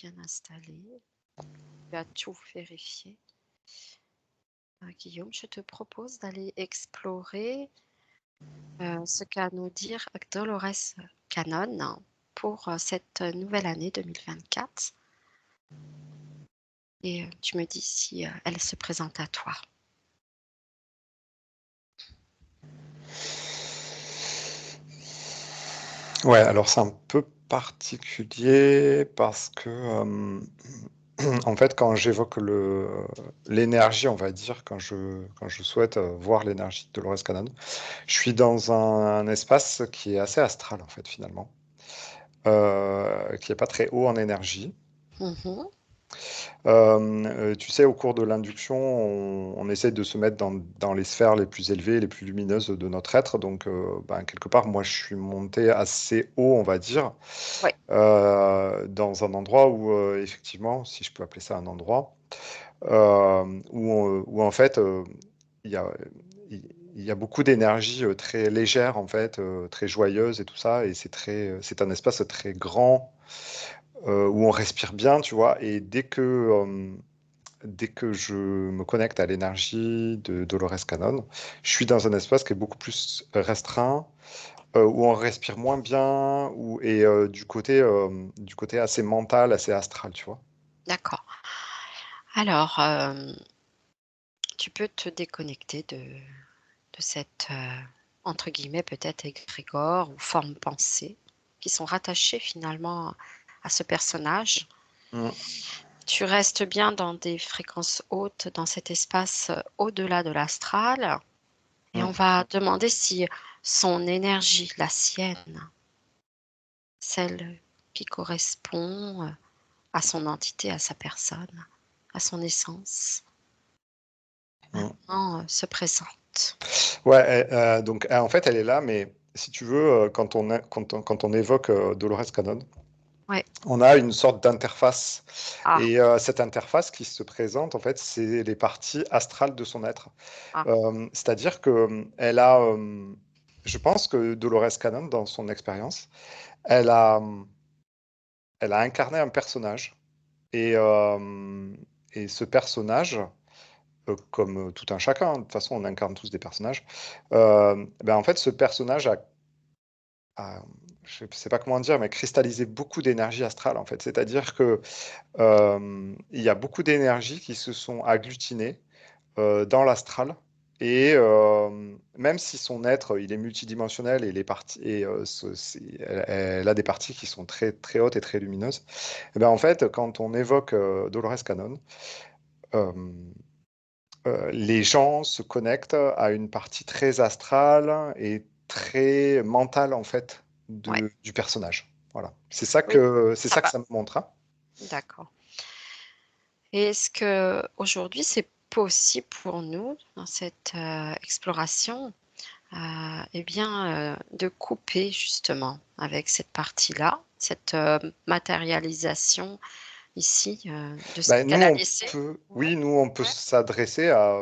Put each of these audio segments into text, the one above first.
bien installé. Tu as tout vérifié. Guillaume, je te propose d'aller explorer ce qu'a à nous dire Dolores Cannon pour cette nouvelle année 2024. Et tu me dis si elle se présente à toi. Ouais, alors c'est un peu particulier parce que, en fait, quand j'évoque l'énergie, on va dire, quand je souhaite voir l'énergie de Dolores Cannon, je suis dans un espace qui est assez astral, en fait, finalement, qui est pas très haut en énergie. Mhm. Tu sais, au cours de l'induction, on essaie de se mettre dans les sphères les plus élevées, les plus lumineuses de notre être. Donc, quelque part, moi, je suis monté assez haut, on va dire, Ouais. dans un endroit où, effectivement, si je peux appeler ça un endroit, où en fait, il y a, il y a beaucoup d'énergie très légère, en fait, très joyeuse et tout ça. Et c'est un espace très grand où on respire bien, tu vois. Et dès que je me connecte à l'énergie de Dolores Cannon, je suis dans un espace qui est beaucoup plus restreint, où on respire moins bien, et du côté assez mental, assez astral, tu vois. D'accord. Alors, tu peux te déconnecter de cette, entre guillemets, peut-être égrégore ou forme pensée qui sont rattachées finalement à ce personnage. Mm. Tu restes bien dans des fréquences hautes dans cet espace au-delà de l'astral et on Mm. va demander si son énergie, la sienne, celle qui correspond à son entité, à sa personne, à son essence, Mm. maintenant se présente. Ouais, donc en fait, elle est là, mais si tu veux, quand on évoque Dolores Cannon, Ouais. on a une sorte d'interface. Ah, Et cette interface qui se présente, en fait, c'est les parties astrales de son être. ah, C'est-à-dire que elle a, je pense que Dolores Cannon, dans son expérience, elle a, elle a incarné un personnage. Et, euh, et ce personnage, comme tout un chacun, hein, de toute façon, on incarne tous des personnages. Ben en fait, ce personnage a, je ne sais pas comment dire, mais cristallisé beaucoup d'énergie astrale, en fait. C'est-à-dire que il y a beaucoup d'énergie qui se sont agglutinées dans l'astral. Et même si son être, il est multidimensionnel et les parties, et elle a des parties qui sont très très hautes et très lumineuses, et ben en fait, quand on évoque Dolores Cannon, euh, les gens se connectent à une partie très astrale et très mentale en fait ouais. du personnage. Voilà, Oui, c'est ça ça que va. ça me montre, hein. D'accord. Et est-ce que aujourd'hui c'est possible pour nous dans cette exploration, eh bien, de couper justement avec cette partie-là, cette matérialisation ici de ce Ben, qu'elle a laissé? Ouais, oui, nous, on peut ouais, s'adresser à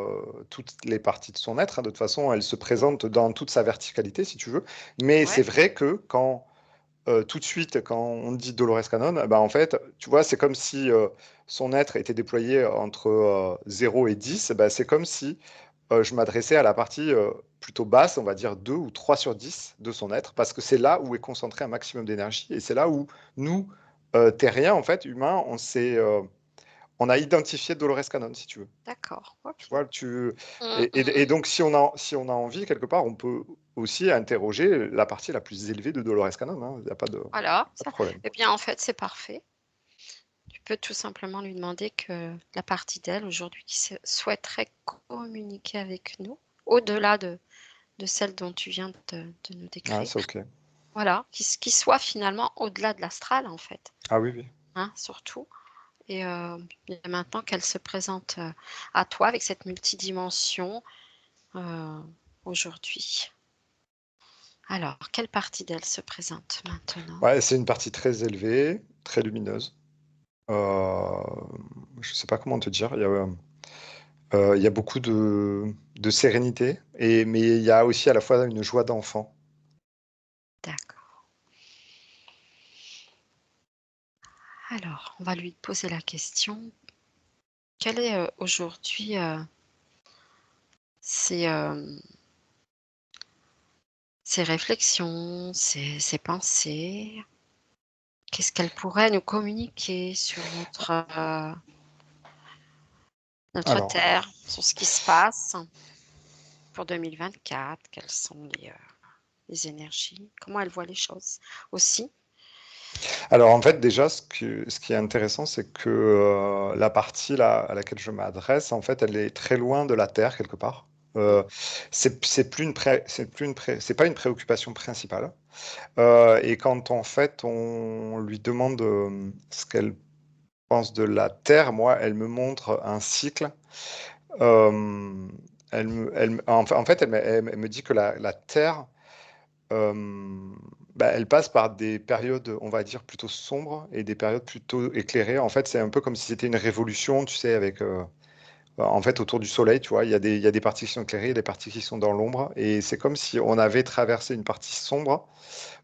toutes les parties de son être, hein. De toute façon, elle se présente dans toute sa verticalité, si tu veux. Mais ouais, c'est vrai que tout de suite, quand on dit Dolores Cannon, ben, en fait, tu vois, c'est comme si son être était déployé entre 0 et 10. Ben, c'est comme si je m'adressais à la partie plutôt basse, on va dire 2 ou 3 sur 10 de son être, parce que c'est là où est concentré un maximum d'énergie. Et c'est là où nous, terriens, en fait, humains, on a identifié Dolores Cannon, si tu veux. d'accord, Tu ok. vois, Mm, mm, et donc, si on a envie, quelque part, on peut aussi interroger la partie la plus élevée de Dolores Cannon, hein. Il n'y a voilà, pas de ça. problème. Eh bien, en fait, c'est parfait. Tu peux tout simplement lui demander que la partie d'elle aujourd'hui qui souhaiterait communiquer avec nous, au-delà de celle dont tu viens de nous Ah, décrire. c'est OK. Voilà, qui soit finalement au-delà de l'astral, en fait, Ah oui, oui. hein, surtout. Et maintenant qu'elle se présente à toi avec cette multidimension euh, aujourd'hui. Alors, quelle partie d'elle se présente maintenant? Ouais, c'est une partie très élevée, très lumineuse. Euh, je sais pas comment te dire. Il y a beaucoup de sérénité, mais il y a aussi à la fois une joie d'enfant. D'accord. Alors, on va lui poser la question, quelle est aujourd'hui ses, ses réflexions, ses pensées? Qu'est-ce qu'elle pourrait nous communiquer sur notre Alors, Terre, sur ce qui se passe pour 2024? Quelles sont les énergies? Comment elle voit les choses aussi? alors en fait, déjà, ce qui est intéressant, c'est que la partie là, à laquelle je m'adresse, en fait, elle est très loin de la Terre, quelque part. Mm. C'est plus une c'est pas une préoccupation principale. Et quand en fait on lui demande ce qu'elle pense de la Terre, moi, elle me montre un cycle. Euh, en fait, elle me dit que la Terre, euh, bah, elle passe par des périodes, on va dire, plutôt sombres et des périodes plutôt éclairées. En fait, c'est un peu comme si c'était une révolution, tu sais, avec, en fait, autour du Soleil, tu vois, il y a des parties qui sont éclairées, il y a des parties qui sont dans l'ombre, et c'est comme si on avait traversé une partie sombre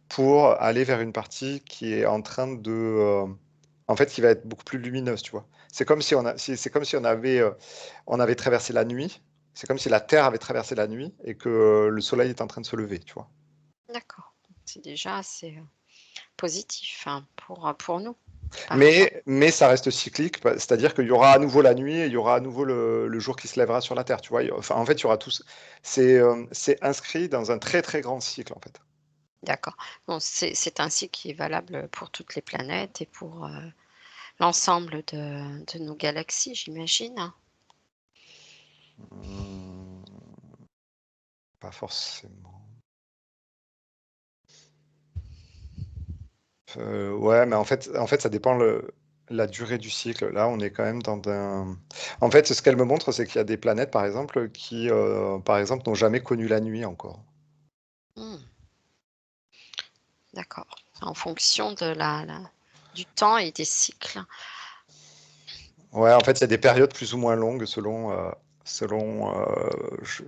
pour aller vers une partie qui est en train de, en fait, qui va être beaucoup plus lumineuse, tu vois. C'est comme si c'est comme si on avait traversé la nuit. C'est comme si la Terre avait traversé la nuit et que le Soleil est en train de se lever, tu vois. D'accord. C'est déjà assez positif hein, pour nous, par rapport. Mais ça reste cyclique, c'est-à-dire qu'il y aura à nouveau la nuit et il y aura à nouveau le jour qui se lèvera sur la Terre, tu vois. Enfin, en fait, il y aura tous. C'est inscrit dans un très très grand cycle, en fait. D'accord. Bon, c'est un cycle qui est valable pour toutes les planètes et pour l'ensemble de nos galaxies, j'imagine. Hmm, pas forcément. Ouais, mais en fait, ça dépend la durée du cycle. Là, on est quand même dans un. En fait, ce qu'elle me montre, c'est qu'il y a des planètes, par exemple, qui, par exemple, n'ont jamais connu la nuit encore. Hmm, d'accord. En fonction de du temps et des cycles. Ouais, en fait, il y a des périodes plus ou moins longues selon,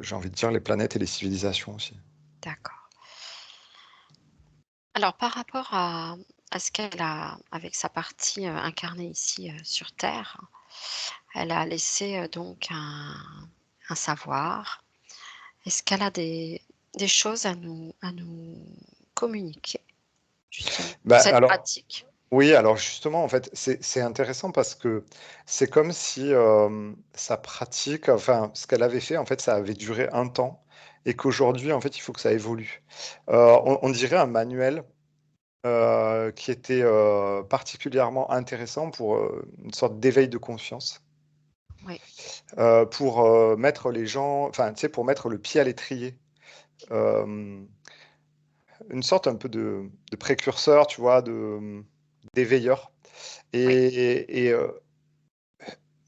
j'ai envie de dire, les planètes et les civilisations aussi. D'accord. Alors, par rapport à ce qu'elle a, avec sa partie incarnée ici sur Terre, elle a laissé donc un savoir. Est-ce qu'elle a des choses à nous communiquer, justement, Bah, cette alors, pratique? oui, alors justement, en fait, c'est intéressant parce que c'est comme si sa pratique, enfin, ce qu'elle avait fait, en fait, ça avait duré un temps et qu'aujourd'hui, en fait, il faut que ça évolue. On dirait un manuel qui était particulièrement intéressant pour une sorte d'éveil de conscience, Oui, pour mettre les gens, enfin, tu sais, pour mettre le pied à l'étrier. Euh, une sorte un peu de précurseur, tu vois, d'éveilleur. oui, Et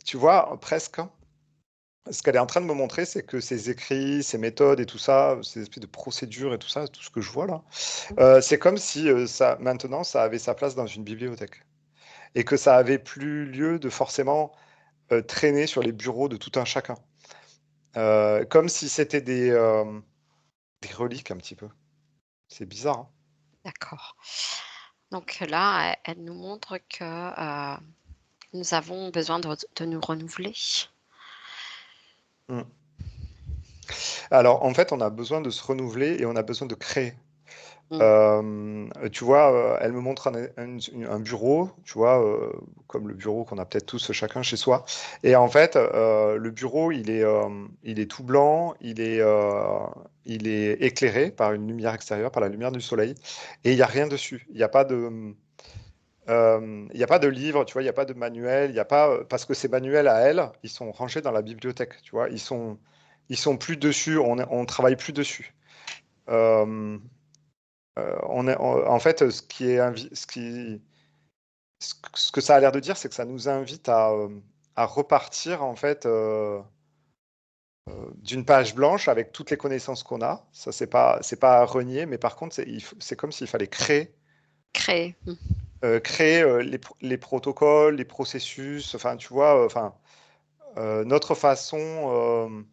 tu vois, presque, ce qu'elle est en train de me montrer, c'est que ses écrits, ses méthodes et tout ça, ces espèces de procédures et tout ça, tout ce que je vois là, c'est comme si ça, maintenant, ça avait sa place dans une bibliothèque. Et que ça avait plus lieu de forcément traîner sur les bureaux de tout un chacun. Comme si c'était des reliques un petit peu. C'est bizarre, hein. d'accord. Donc là, elle nous montre que nous avons besoin de nous renouveler. Mm. Alors, en fait, on a besoin de se renouveler et on a besoin de créer. Mm, Tu vois, elle me montre un bureau, tu vois, comme le bureau qu'on a peut-être tous chacun chez soi. Et en fait, le bureau, il est tout blanc, il est éclairé par une lumière extérieure, par la lumière du soleil, et il n'y a rien dessus. Il y a pas de livre, tu vois, il n'y a pas de manuel, il y a pas, parce que ces manuels à elle, ils sont rangés dans la bibliothèque, tu vois, ils sont plus dessus, on travaille plus dessus. Euh, en fait, ce que ça a l'air de dire, c'est que ça nous invite à repartir en fait d'une page blanche avec toutes les connaissances qu'on a. Ça, c'est pas à renier, mais par contre, c'est comme s'il fallait créer. créer les protocoles, les processus. Enfin, tu vois, enfin, notre façon.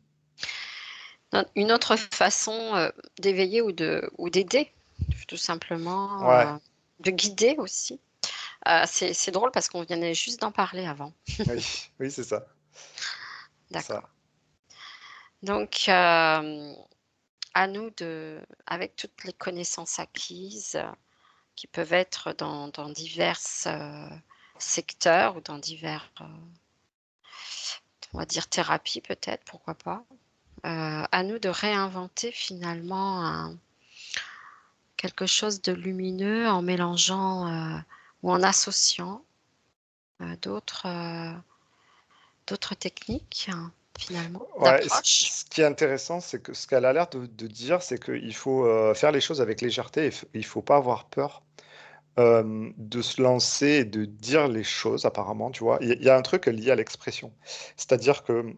Une autre façon d'éveiller ou d'aider, tout simplement, Ouais. de guider aussi C'est drôle parce qu'on venait juste d'en parler avant. Oui, oui, c'est ça. Ça. D'accord. Donc, à nous avec toutes les connaissances acquises, qui peuvent être dans divers secteurs ou dans divers, on va dire thérapies peut-être, pourquoi pas. À nous de réinventer finalement quelque chose de lumineux en mélangeant ou en associant d'autres techniques, hein, finalement, Ouais, d'approche. ce qui est intéressant, c'est que ce qu'elle a l'air de dire, c'est qu'il faut faire les choses avec légèreté et il faut pas avoir peur de se lancer et de dire les choses, apparemment, tu vois. Il y a un truc lié à l'expression. C'est-à-dire que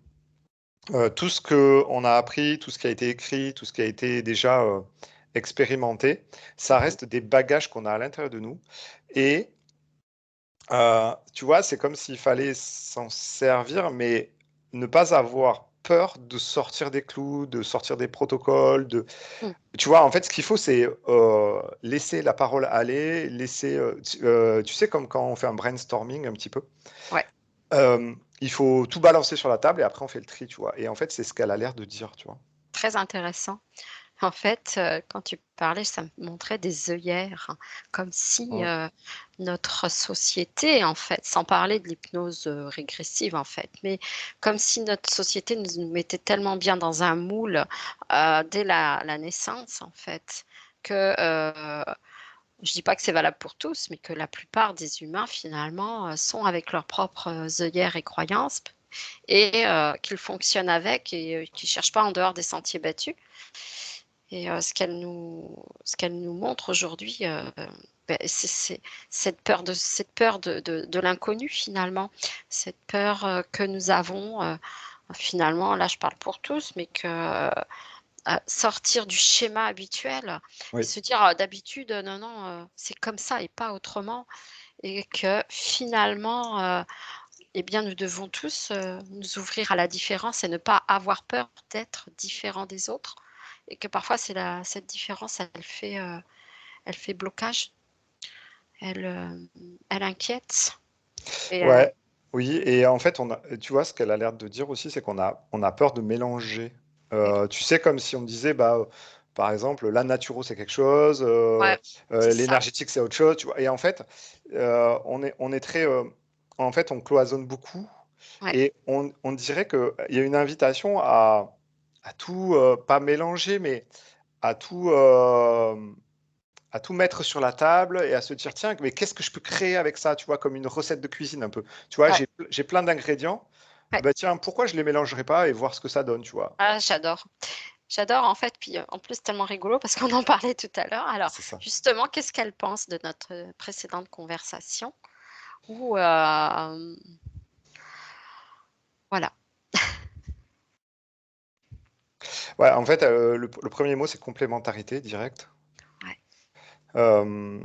tout ce qu'on a appris, tout ce qui a été écrit, tout ce qui a été déjà expérimenté, ça Mhm. reste des bagages qu'on a à l'intérieur de nous. Et tu vois, c'est comme s'il fallait s'en servir, mais ne pas avoir peur de sortir des clous, de sortir des protocoles, Mm. tu vois, en fait, ce qu'il faut, c'est laisser la parole aller, laisser, tu sais, comme quand on fait un brainstorming un petit peu, Ouais. il faut tout balancer sur la table et après on fait le tri, tu vois. Et en fait, c'est ce qu'elle a l'air de dire, tu vois. Très intéressant. En fait, quand tu parlais, ça me montrait des œillères, hein, comme si, Mm. notre société, en fait, sans parler de l'hypnose, régressive, en fait, mais comme si notre société nous mettait tellement bien dans un moule, dès la naissance, en fait, que, je dis pas que c'est valable pour tous, mais que la plupart des humains, finalement, sont avec leurs propres œillères et croyances et qu'ils fonctionnent avec et qu'ils cherchent pas en dehors des sentiers battus. Et ce qu'elle nous montre aujourd'hui, c'est cette peur de l'inconnu finalement, cette peur que nous avons finalement, là je parle pour tous, mais que sortir du schéma habituel et Oui. se dire d'habitude non, non, c'est comme ça et pas autrement, et que finalement, eh bien, nous devons tous nous ouvrir à la différence et ne pas avoir peur d'être différents des autres. Et que parfois, cette différence, elle fait blocage, elle inquiète. Et Ouais, oui, et en fait, tu vois, ce qu'elle a l'air de dire aussi, c'est qu'on a peur de mélanger. ouais, Tu sais, comme si on disait, bah, par exemple, la naturo, c'est quelque chose, ouais, c'est ça. l'énergétique, c'est autre chose, tu vois. Et en fait, on est très, en fait, on cloisonne beaucoup, Ouais, et on dirait qu'il y a une invitation à tout, pas mélanger, mais à tout, à tout mettre sur la table et à se dire, tiens, mais qu'est-ce que je peux créer avec ça, tu vois, comme une recette de cuisine un peu. Tu vois, ouais, j'ai plein d'ingrédients. ouais. Bah tiens, pourquoi je les mélangerais pas et voir ce que ça donne, tu vois. Ah, j'adore. J'adore en fait, puis en plus, tellement rigolo parce qu'on en parlait tout à l'heure. Alors, C'est ça. justement, qu'est-ce qu'elle pense de notre précédente conversation où, voilà. Ouais, en fait, le premier mot, c'est complémentarité directe. Ouais, Euh,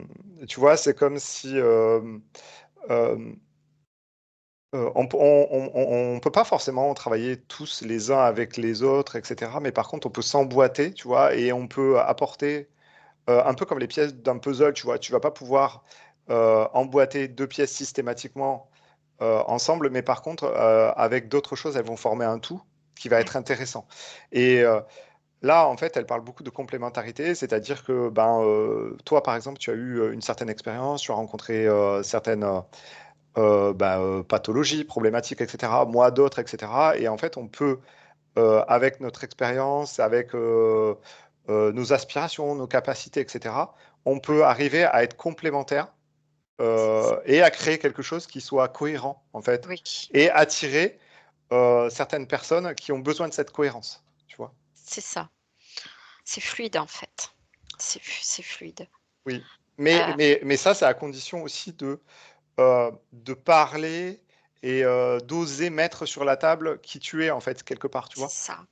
Tu vois, c'est comme si euh, on peut pas forcément travailler tous les uns avec les autres, etc. Mais par contre, on peut s'emboîter, tu vois, et on peut apporter un peu comme les pièces d'un puzzle, tu vois. Tu vas pas pouvoir emboîter deux pièces systématiquement ensemble, mais par contre, avec d'autres choses, elles vont former un tout qui va ouais, être intéressant. Et là, en fait, elle parle beaucoup de complémentarité, c'est-à-dire que ben, toi, par exemple, tu as eu une certaine expérience, tu as rencontré certaines pathologies, problématiques, etc. Moi, d'autres, etc. Et en fait, on peut, avec notre expérience, avec nos aspirations, nos capacités, etc., on ouais. peut arriver à être complémentaires et à créer quelque chose qui soit cohérent, en fait, Oui, et attirer certaines personnes qui ont besoin de cette cohérence, tu vois. c'est ça. C'est fluide en fait. C'est fluide. Oui. Mais ça, c'est à condition aussi de parler et d'oser mettre sur la table qui tu es, en fait, quelque part, tu C'est vois. ça.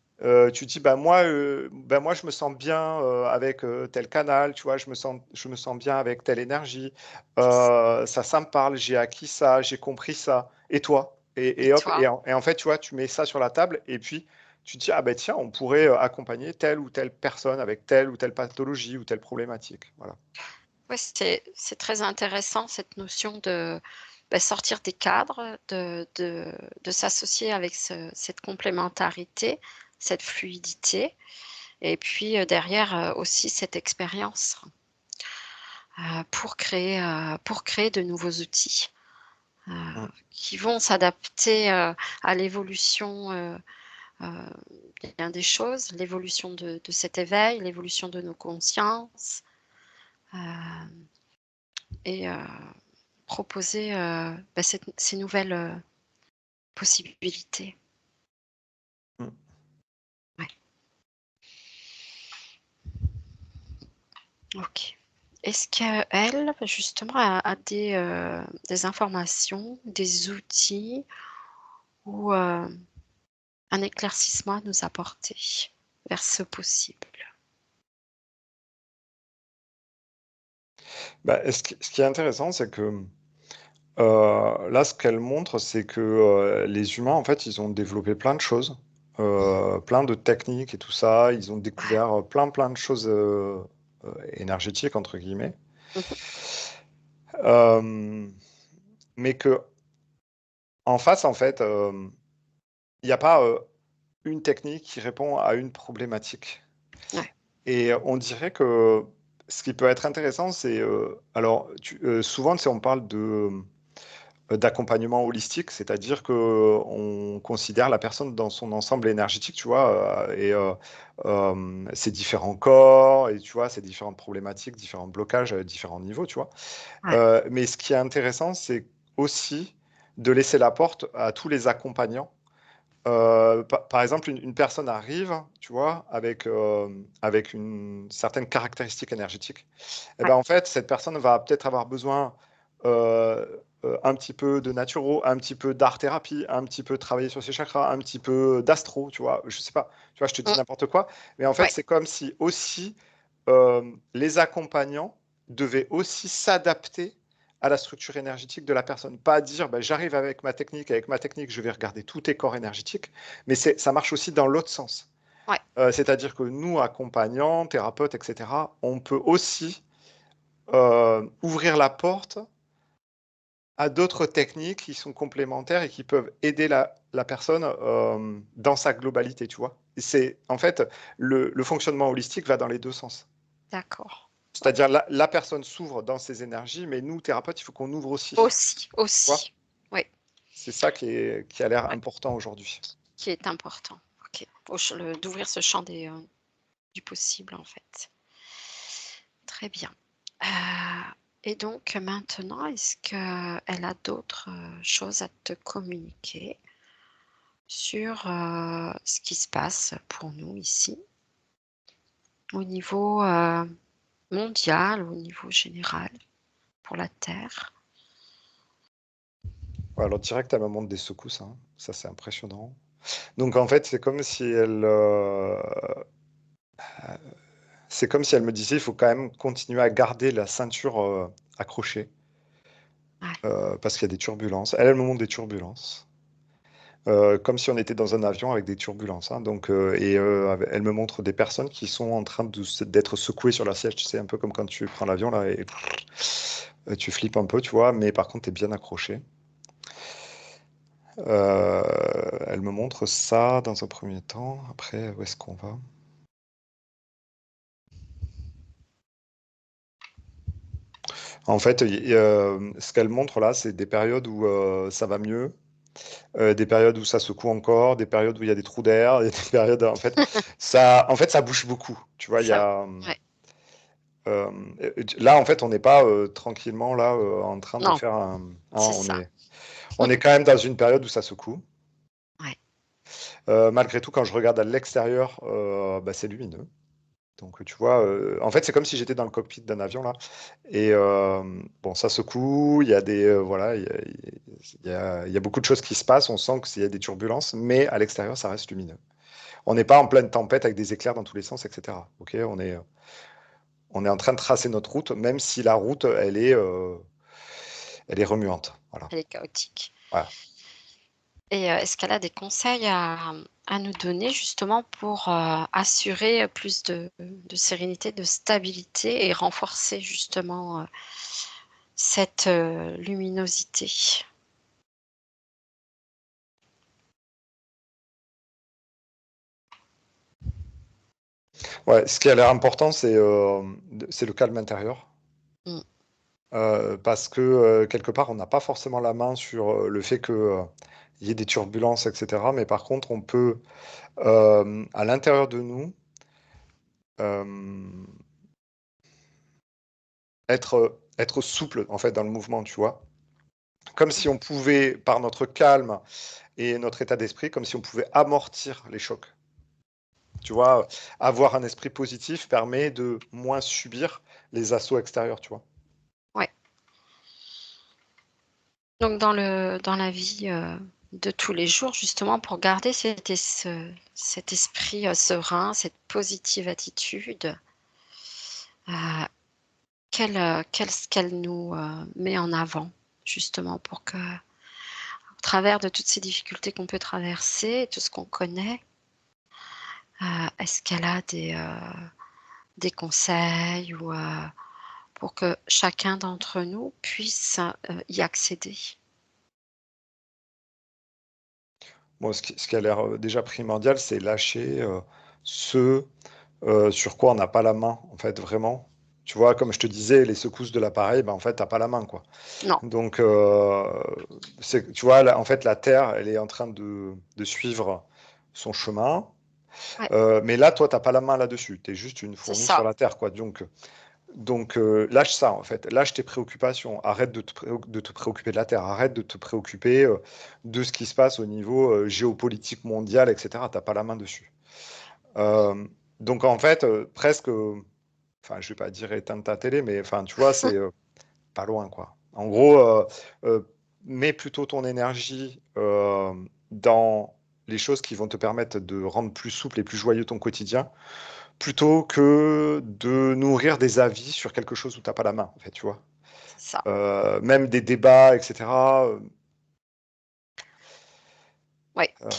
Tu dis, bah, moi, je me sens bien avec tel canal, tu vois, je me sens bien avec telle énergie. C'est ça. Ça me parle, j'ai acquis ça, j'ai compris ça. Et toi? Et Et hop, toi? et en fait, tu vois, tu mets ça sur la table et puis tu te dis, ah ben tiens, on pourrait accompagner telle ou telle personne avec telle ou telle pathologie ou telle problématique. Voilà. Ouais, c'est très intéressant cette notion de, sortir des cadres, de s'associer avec cette complémentarité, cette fluidité et puis, derrière, aussi cette expérience, pour créer de nouveaux outils, heu, Mmh. qui vont s'adapter, à l'évolution, heu, bien des choses, l'évolution de cet éveil, l'évolution de nos consciences, hem et proposer, ces nouvelles, possibilités. Mmh. Ouais, OK. Est-ce qu'elle, justement, a des informations, des outils ou, un éclaircissement à nous apporter vers ce possible? Bah, ce qui est intéressant, c'est que, là, ce qu'elle montre, c'est que, les humains, en fait, ils ont développé plein de choses, plein de techniques et tout ça. Ils ont Ouais. découvert, plein de choses, «énergétiques» entre guillemets. Mmh mh. Hem, mais qu'en face, en fait, il y a pas, une technique qui répond à une problématique. Ouais, Et on dirait que ce qui peut être intéressant, c'est, alors souvent, tu sais, on parle d'accompagnement holistique, c'est-à-dire qu'on considère la personne dans son ensemble énergétique, tu vois? Ses différents corps et tu vois, ses différentes problématiques, différents blocages, différents niveaux, tu vois? ouais, Mais ce qui est intéressant, c'est aussi de laisser la porte à tous les accompagnants. Par exemple, une personne arrive, tu vois, avec une certaine caractéristique énergétique. Et ouais. ben, en fait, cette personne va peut-être avoir besoin, un petit peu de naturo, un petit peu d'art-thérapie, un petit peu travailler sur ses chakras, un petit peu d'astro, tu vois? Je sais pas, tu vois, je te dis Mmh. n'importe quoi, mais en fait, Ouais. c'est comme si aussi, les accompagnants devaient aussi s'adapter à la structure énergétique de la personne. Pas dire: «Bah, j'arrive avec ma technique, je vais regarder tous tes corps énergétiques», mais ça marche aussi dans l'autre sens. Ouais. C'est-à-dire que nous, accompagnants, thérapeutes et cetera, on peut aussi ouvrir la porte à d'autres techniques qui sont complémentaires et qui peuvent aider la personne, dans sa globalité, tu vois? Et c'est en fait, le fonctionnement holistique va dans les 2 sens. D'accord. Ouais. C'est-à-dire la personne s'ouvre dans ses énergies, mais nous, thérapeutes, il faut qu'on ouvre aussi, tu Aussi, vois? aussi. Oui, C'est ça qui a l'air ouais, important aujourd'hui. qui est important. OK. Au ch le d'ouvrir ce champ du possible, en fait. Très bien. Et donc maintenant, est-ce qu'elle a d'autres, choses à te communiquer sur, ce qui se passe pour nous ici, au niveau, mondial, au niveau général, pour la Terre? Ouais, alors direct, elle me montre des secousses, hein. Ça, c'est impressionnant. Donc en fait, c'est comme si elle me disait: «Il faut quand même continuer à garder la ceinture, accrochée, Ouais, parce qu'il y a des turbulences». Elle me montre des turbulences, comme si on était dans un avion avec des turbulences, hein, donc ave elle me montre des personnes qui sont en train d'être secouées sur leur siège, tu sais? Un peu comme quand tu prends l'avion là et tu flippes un peu, tu vois? Mais par contre, tu es bien accroché. Elle me montre ça dans un premier temps. Après, où est-ce qu'on va? En fait, ce qu'elle montre là, c'est des périodes où, ça va mieux, des périodes où ça secoue encore, des périodes où il y a des trous d'air et des périodes ça bouge beaucoup, tu vois? Il y ça a, ouais. là, en fait, on n'est pas, tranquillement là, en train de Non, faire c'est on ça. est quand même dans une période où ça secoue. Ouais, Malgré tout, quand je regarde à l'extérieur, bah, c'est lumineux. Donc, tu vois, en fait, c'est comme si j'étais dans le cockpit d'un avion là et bon, ça secoue, il y a des, voilà, il y a beaucoup de choses qui se passent. On sent qu'il y a des turbulences, mais à l'extérieur, ça reste lumineux. On n'est pas en pleine tempête avec des éclairs dans tous les sens et cetera. OK? On est en train de tracer notre route, même si la route, elle est remuante. Voilà, elle est chaotique. voilà. Et est-ce qu'elle a des conseils à nous donner justement pour, assurer plus de sérénité, de stabilité et renforcer justement, cette, luminosité? Ouais, ce qui a l'air important, c'est le calme intérieur. Mmh. Parce que, quelque part, on n'a pas forcément la main sur, le fait que, il y ait des turbulences et cetera. Mais par contre, on peut, à l'intérieur de nous, hem, être souple, en fait, dans le mouvement, tu vois? Comme si on pouvait, par notre calme et notre état d'esprit, comme si on pouvait amortir les chocs. Tu vois? Avoir un esprit positif permet de moins subir les assauts extérieurs, tu vois? Ouais. Donc dans la vie, de tous les jours justement pour garder cet esprit, serein, cette positive attitude, heu, qu'elle nous, met en avant justement pour que, au travers de toutes ces difficultés qu'on peut traverser, tout ce qu'on connaît, est-ce qu'elle a des conseils ou, pour que chacun d'entre nous puisse, y accéder? Moi, ce qui a l'air, déjà primordial, c'est lâcher, ce, sur quoi on n'a pas la main, en fait, vraiment. Tu vois, comme je te disais, les secousses de l'appareil, ben, en fait, tu as pas la main, quoi. Non. Donc, tu vois, là, en fait, la Terre, elle est en train de suivre son chemin, Ouais, mais là, toi, tu as pas la main là-dessus. Tu es juste une c'est fourmi sur ça, la Terre, quoi. Donc, lâche ça, en fait. Lâche tes préoccupations. Arrête de te préoccuper de la Terre. Arrête de te préoccuper, de ce qui se passe au niveau, géopolitique mondial et cetera. Tu pas la main dessus. Donc en fait, presque, enfin, je vais pas dire éteindre ta télé, mais enfin, tu vois, c'est, pas loin, quoi. En gros, mets plutôt ton énergie, dans les choses qui vont te permettre de rendre plus souple et plus joyeux ton quotidien, plutôt que de nourrir des avis sur quelque chose où tu as pas la main, en fait, tu vois? c'est ça. Même des débats et cetera, Ouais. heu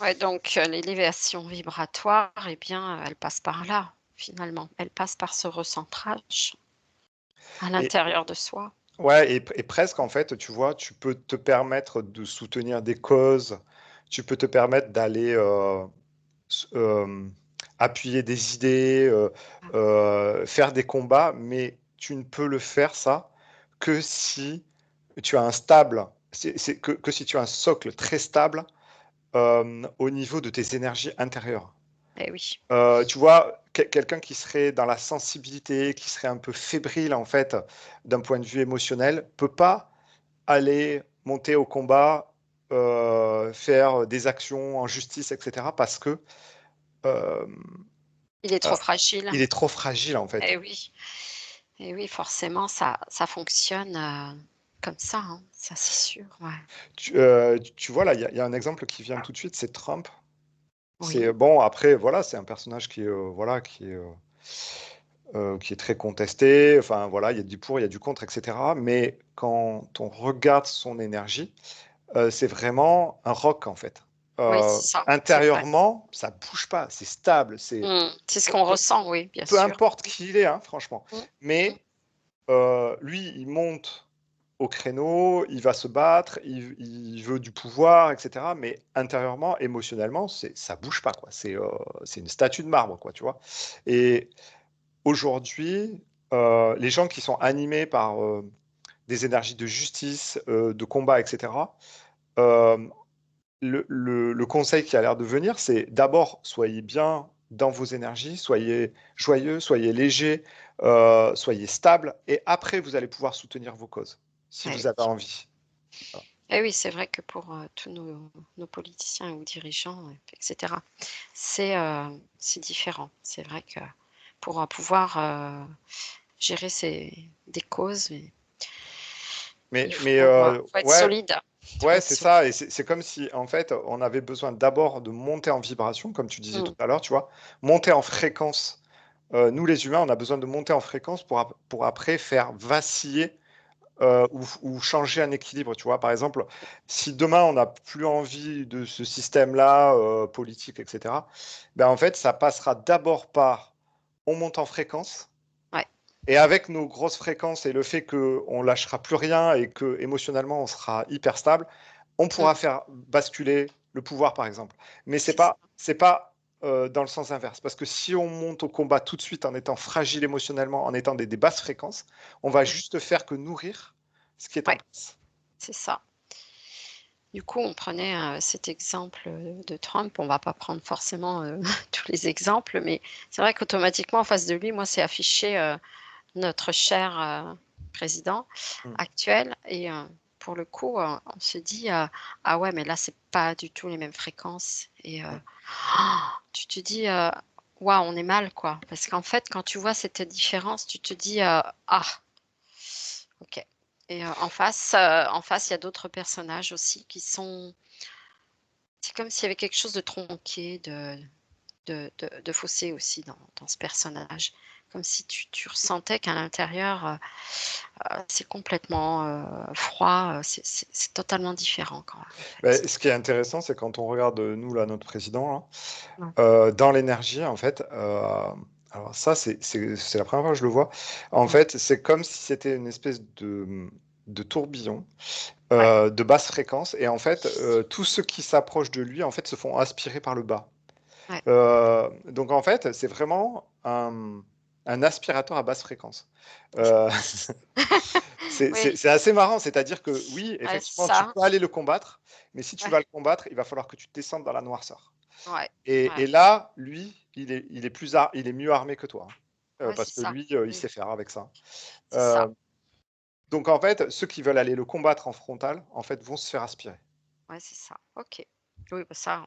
Ouais, donc l'élévation vibratoire, eh bien, elle passe par là, finalement. Elle passe par ce recentrage à et l'intérieur de soi. ouais et presque, en fait, tu vois, tu peux te permettre de soutenir des causes, tu peux te permettre d'aller, appuyer des idées, Ah, faire des combats, mais tu ne peux le faire ça que si tu as un stable, c'est que si tu as un socle très stable, au niveau de tes énergies intérieures. eh oui, Tu vois, quelqu'un qui serait dans la sensibilité, qui serait un peu fébrile, en fait, d'un point de vue émotionnel, peut pas aller monter au combat, faire des actions en justice et cetera parce que, hem il est Heu, trop fragile. il est trop fragile, en fait. Eh oui, eh oui, forcément, ça fonctionne, comme ça, hein, ça c'est sûr, ouais. Tu vois, là, il y a un exemple qui vient tout de suite, c'est Trump. C'est Oui, bon, après, voilà, c'est un personnage qui est, voilà, qui est très contesté. Enfin, voilà, il y a du pour, il y a du contre et cetera. Mais quand on regarde son énergie, c'est vraiment un roc, en fait. oui, c'est ça, c'est vrai. Intérieurement, ça bouge pas, c'est stable, c'est Mmh, c'est ce peu qu'on peu ressent, oui, bien peu sûr. importe qui il est, hein, franchement. Mmh, mmh, Mais lui, il monte au créneau, il va se battre, il veut du pouvoir et cetera, mais intérieurement, émotionnellement, ça bouge pas, quoi. C'est une statue de marbre, quoi, tu vois? Et aujourd'hui, les gens qui sont animés par, des énergies de justice, de combat et cetera, hem, le conseil qui a l'air de venir, c'est d'abord, soyez bien dans vos énergies, soyez joyeux, soyez léger, soyez stable et après vous allez pouvoir soutenir vos causes, si eh vous avez oui. envie. Voilà. Eh oui, c'est vrai que pour, tous nos politiciens ou dirigeants, et cetera, c'est différent. C'est vrai que pour, pouvoir, gérer des causes, il Mais faut être ouais, solide. Il faut ouais, être c'est solide. ça et c'est comme si, en fait, on avait besoin d'abord de monter en vibration, comme tu disais tout Mmh. à l'heure, tu vois? Monter en fréquence. Nous les humains, on a besoin de monter en fréquence pour après faire vaciller, ou changer un équilibre, tu vois. Par exemple, si demain on n'a plus envie de ce système-là, politique, etc., ben en fait, ça passera d'abord par on monte en fréquence. Ouais. Et avec nos grosses fréquences et le fait qu'on lâchera plus rien et que émotionnellement on sera hyper stable, on pourra faire basculer le pouvoir, par exemple. Mais C'est ça. c'est pas dans le sens inverse. Parce que si on monte au combat tout de suite en étant fragile émotionnellement, en étant des basses fréquences, on va juste faire que nourrir ce qui est en Ouais, place. c'est ça. Du coup, on prenait, cet exemple, de Trump. On va pas prendre forcément, tous les exemples, mais c'est vrai qu'automatiquement en face de lui, moi, c'est affiché, notre cher, président Mm. actuel et pour le coup, on se dit, «Ah ouais, mais là, c'est pas du tout les mêmes fréquences» et Mm. tu te dis, «Waouh, on est mal, quoi». Parce qu'en fait, quand tu vois cette différence, tu te dis, «Ah, OK» et en face, il y a d'autres personnages aussi qui sont c'est comme s'il y avait quelque chose de tronqué, de faussé aussi dans ce personnage. Comme si tu ressentais qu'à l'intérieur, c'est complètement, froid, c'est totalement différent quoi, en fait. Ce qui est intéressant, c'est quand on regarde, nous, là, notre président, là, Ouais, dans l'énergie, en fait, alors ça, c'est la première fois que je le vois. En ouais, fait, c'est comme si c'était une espèce de tourbillon, ouais, de basse fréquence et en fait, tous ceux qui s'approchent de lui, en fait, se font aspirer par le bas. ouais. Donc en fait, c'est vraiment un aspirateur à basse fréquence. Je Heu, c'est oui, c'est c'est assez marrant, c'est-à-dire que oui, ouais, effectivement, c'est tu ça. peux aller le combattre, mais si tu Ouais, vas le combattre, il va falloir que tu descendes dans la noirceur. ouais, Et ouais, là, lui, il est mieux armé que toi, hein, ouais, parce c'est que ça. lui, il Mmh, sait faire avec ça. c'est ça. Heu, donc en fait, ceux qui veulent aller le combattre en frontal, en fait, vont se faire aspirer. Ouais, c'est ça. OK. Oui, bah, ça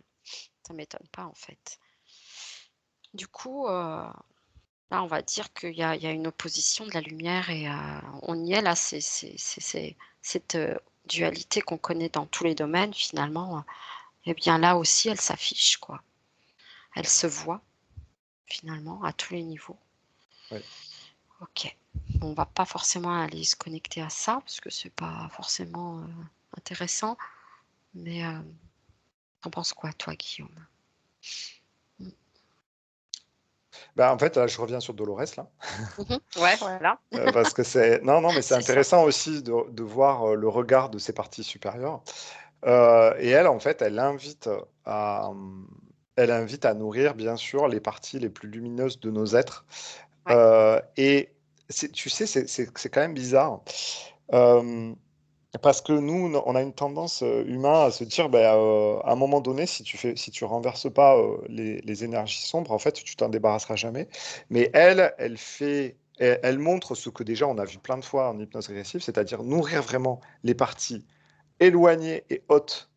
m'étonne pas en fait. Du coup, là, on va dire qu'il y a une opposition de la lumière et on y est là, c'est cette, dualité qu'on connaît dans tous les domaines finalement, et bien là aussi elle s'affiche quoi. Elle se voit finalement à tous les niveaux. Oui. OK. On va pas forcément aller se connecter à ça parce que c'est pas forcément, intéressant, mais, tu penses quoi toi, Guillaume? Mmh. Bah, en fait, là, je reviens sur Dolores, là, Mmh. Ouais, voilà, parce que c'est non, non, mais c'est c'est ça. intéressant aussi de voir, le regard de ses parties supérieures. Et elle, en fait, elle invite à nourrir, bien sûr, les parties les plus lumineuses de nos êtres. Ouais. Et tu sais, c'est quand même bizarre. Hem, Parce que nous, on a une tendance, humain à se dire, bah, à un moment donné, si tu renverses pas, les énergies sombres, en fait, tu t'en débarrasseras jamais. Mais elle montre ce que déjà on a vu plein de fois en hypnose régressive, c'est-à-dire nourrir vraiment les parties éloignées et hautes,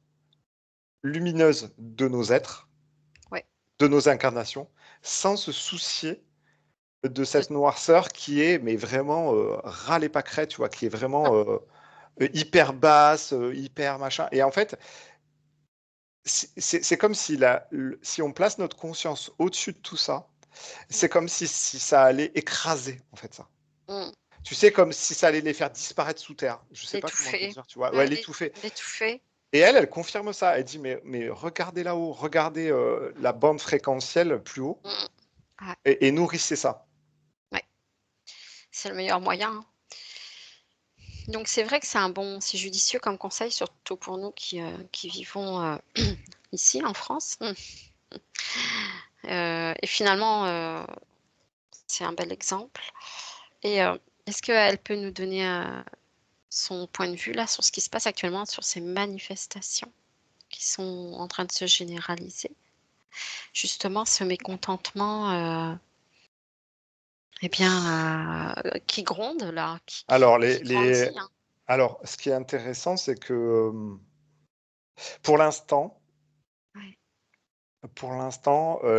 lumineuses de nos êtres, Ouais. de nos incarnations, sans se soucier de De cette noirceur qui est, mais vraiment, ras les pâquerettes, tu vois? Qui est vraiment, hyper basse, hyper machin et en fait, c'est comme si on place notre conscience au-dessus de tout ça, Mmh. c'est comme si ça allait écraser, en fait, ça. Mmh. Tu sais, comme si ça allait les faire disparaître sous terre. Je sais pas comment te L'étouffer. dire, tu vois? Ouais, Ouais, l'étouffer l'étouffer. et elle confirme ça. Elle dit: «Mais regardez là-haut, regardez, la bande fréquentielle plus haut Mmh. Ouais, et nourrissez ça». ouais, c'est le meilleur moyen, hein. Donc c'est vrai que c'est judicieux comme conseil, surtout pour nous qui vivons, ici en France. Et finalement, c'est un bel exemple et est-ce qu'elle peut nous donner, son point de vue là sur ce qui se passe actuellement, sur ces manifestations qui sont en train de se généraliser? Justement ce mécontentement, et bien, qui gronde là, Alors qui grandit, hein. ce qui est intéressant, c'est que, pour l'instant Ouais.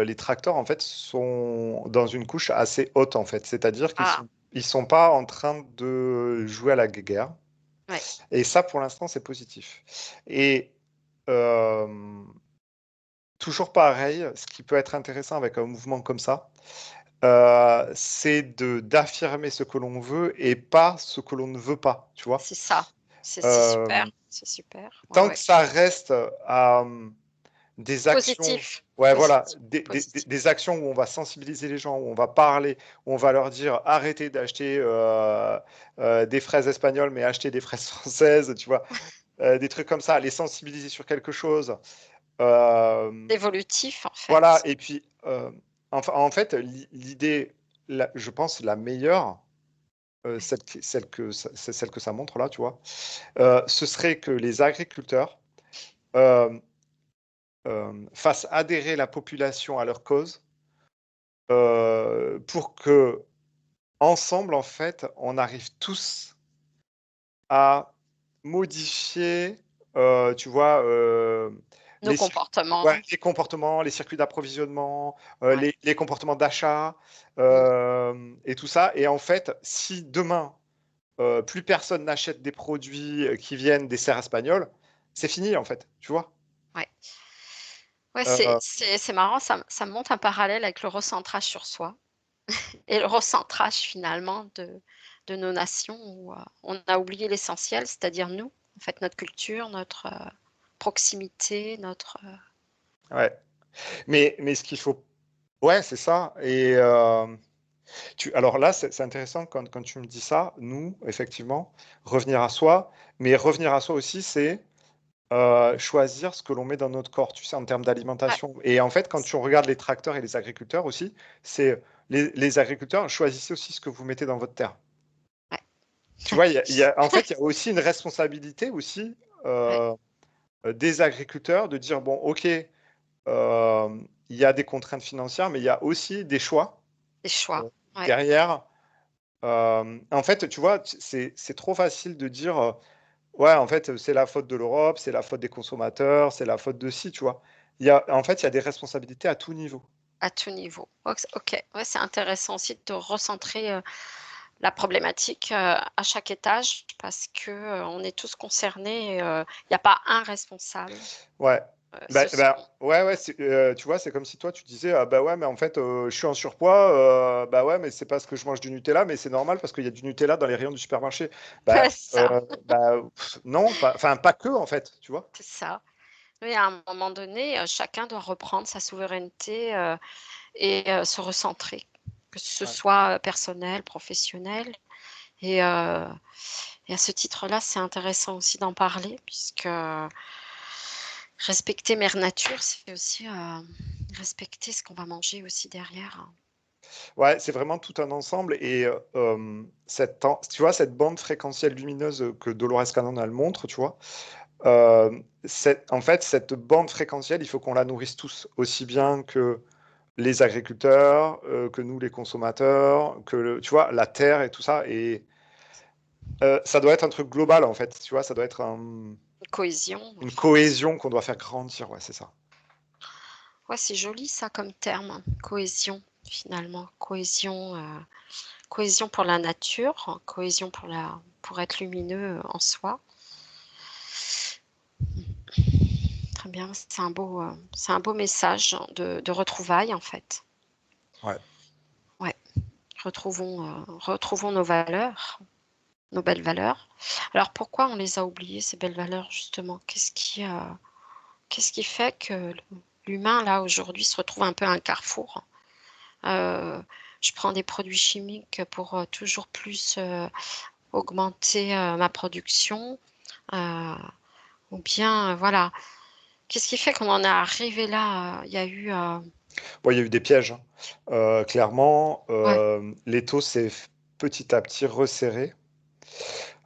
les tracteurs, en fait, sont dans une couche assez haute, en fait. C'est-à-dire Ah, ils sont pas en train de jouer à la guéguerre ouais. et ça, pour l'instant, c'est positif et hem, toujours pareil, ce qui peut être intéressant avec un mouvement comme ça, c'est d'affirmer ce que l'on veut et pas ce que l'on ne veut pas, tu vois. C'est ça. C'est super. Euh, C'est super. Ouais, Tant que ouais. ça reste à des actions, Positif. ouais, voilà, Positif. Positif. des actions où on va sensibiliser les gens, où on va parler, où on va leur dire arrêtez d'acheter des fraises espagnoles, mais achetez des fraises françaises, tu vois, des trucs comme ça, les sensibiliser sur quelque chose. Euh, Évolutif, en voilà, fait. et puis, en fait, l'idée, je pense, la meilleure, c'est celle que ça montre là, tu vois, ce serait que les agriculteurs euh, fassent adhérer la population à leur cause pour que, ensemble, en fait, on arrive tous à modifier, tu vois, Nos les, ouais, comportements. les comportements, les circuits d'approvisionnement, Ouais. les comportements d'achat Mm. et tout ça. Et en fait, si demain, plus personne n'achète des produits qui viennent des serres espagnoles, c'est fini, en fait, tu vois. Ouais. Ouais, Euh, c'est marrant, ça me montre un parallèle avec le recentrage sur soi et le recentrage finalement de nos nations où on a oublié l'essentiel, c'est-à-dire nous, en fait, notre culture, notre proximité, notre... ouais. Mais ce qu'il faut. Ouais, c'est ça. Et alors là, c'est intéressant quand tu me dis ça, nous, effectivement, revenir à soi. Mais revenir à soi aussi, c'est choisir ce que l'on met dans notre corps, tu sais, en termes Ouais, d'alimentation. Et en fait, quand tu regardes les tracteurs et les agriculteurs aussi, c'est les agriculteurs, choisissez aussi ce que vous mettez dans votre terre. ouais, Tu vois, en fait, il y a aussi une responsabilité aussi ouais, euh, des agriculteurs de dire, bon, OK, il y a des contraintes financières, mais il y a aussi des choix les choix. Ouais, derrière. En fait, tu vois, c'est trop facile de dire, ouais, en fait, c'est la faute de l'Europe, c'est la faute des consommateurs, c'est la faute de ci, tu vois. En fait, il y a des responsabilités à tout niveau. à tout niveau. Ok, ouais, c'est intéressant aussi de recentrer la problématique à chaque étage parce que on est tous concernés. Il n'y a pas un responsable. Ouais. Ce sont Ouais, ouais, tu vois, c'est comme si toi, tu disais, ah, bah ouais, mais en fait, je suis en surpoids, bah ouais, mais c'est parce que je mange du Nutella, mais c'est normal parce qu'il y a du Nutella dans les rayons du supermarché. Bah, ouais, ça, non, enfin, pas que, en fait, tu vois. c'est ça. Oui, à un moment donné, chacun doit reprendre sa souveraineté et se recentrer, que ce Ouais. soit personnel, professionnel. Et, euh, et à ce titre-là, c'est intéressant aussi d'en parler, puisque respecter Mère Nature, c'est aussi respecter ce qu'on va manger aussi derrière. Ouais, c'est vraiment tout un ensemble. Et tu vois, cette bande fréquentielle lumineuse que Dolores Cannon elle montre, tu vois, en fait, cette bande fréquentielle, il faut qu'on la nourrisse tous, aussi bien que les agriculteurs, que nous, les consommateurs, tu vois, la terre et tout ça. Et ça doit être un truc global, en fait, tu vois, ça doit être Cohésion, une enfin, cohésion qu'on doit faire grandir, ouais, c'est ça. ouais, c'est joli ça comme terme, cohésion finalement, cohésion pour la nature, cohésion pour être lumineux en soi. Très bien, c'est un beau message de retrouvailles en fait. Ouais. Ouais, retrouvons nos valeurs, nos belles valeurs. Alors pourquoi on les a oubliées ces belles valeurs justement? Qu'est-ce qui fait que l'humain là aujourd'hui se retrouve un peu à un carrefour? Euh, je prends des produits chimiques pour toujours plus augmenter ma production, euh, ou bien voilà. Qu'est-ce qui fait qu'on en est arrivé là? Il y a eu, Bon, il y a eu des pièges, hein. Clairement, ouais, l'étau s'est petit à petit resserré.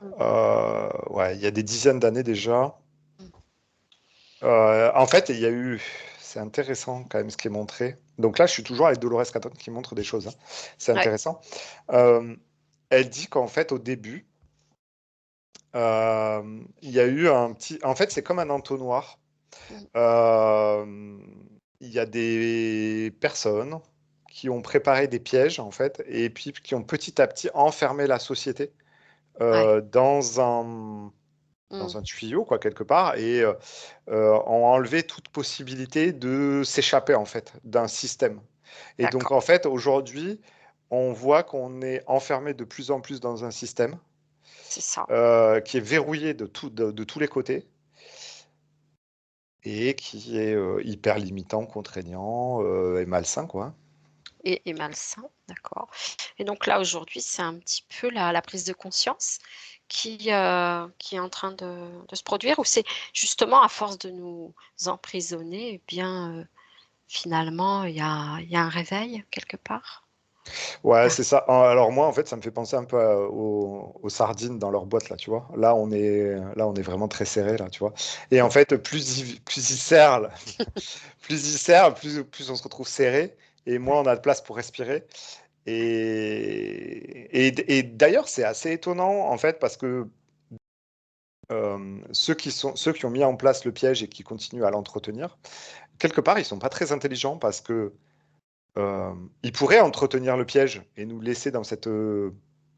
mm, Ouais, il y a des dizaines d'années déjà. mm, En fait, il y a eu. C'est intéressant quand même ce qui est montré. Donc là, je suis toujours avec Dolores Cannon qui montre des choses, hein. C'est ouais, intéressant. Euh, Elle dit qu'en fait, au début, il y a eu un petit. En fait, c'est comme un entonnoir. mm, Euh, il y a des personnes qui ont préparé des pièges, en fait, et puis qui ont petit à petit enfermé la société ouais, mm, dans un tuyau, quoi, quelque part, et ont enlevé toute possibilité de s'échapper, en fait, d'un système. Et donc, D'accord. en fait, aujourd'hui, on voit qu'on est enfermé de plus en plus dans un système C'est ça. qui est verrouillé de tous les côtés et qui est hyper limitant, contraignant et malsain, quoi. Et malsain, d'accord. Et donc là, aujourd'hui, c'est un petit peu la prise de conscience qui est en train de se produire, ou c'est justement à force de nous emprisonner, eh bien, finalement, il y a un réveil quelque part? Ouais, Ah, c'est ça. Alors moi, en fait, ça me fait penser un peu aux sardines dans leur boîte, là, tu vois. Là, on est vraiment très serré, là, tu vois. Et en fait, plus ils serrent, là, plus on se retrouve serré, et moins ouais. on a de place pour respirer. Et d'ailleurs, c'est assez étonnant, en fait, parce que ceux qui ont mis en place le piège et qui continuent à l'entretenir, quelque part, ils sont pas très intelligents parce que ils pourraient entretenir le piège et nous laisser Dans cette dans,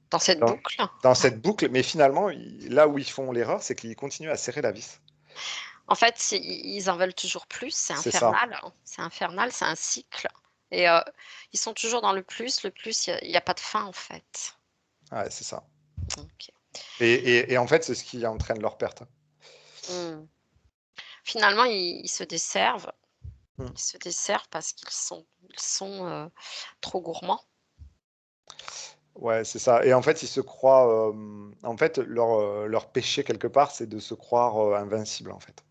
boucle? dans Ouais. cette boucle, mais finalement, là où ils font l'erreur, c'est qu'ils continuent à serrer la vis. En fait, ils en veulent toujours plus, c'est C'est ça. infernal, hein. C'est infernal, c'est un cycle, et ils sont toujours dans le plus, il y a pas de fin, en fait. Ouais, c'est ça. OK. Et en fait, c'est ce qui entraîne leur perte. Mmh. Finalement, ils se desservent. Mm. Ils se desservent parce qu'ils sont trop gourmands. Ouais, c'est ça. Et en fait, ils se croient. En fait, leur péché, quelque part, c'est de se croire invincible, en fait.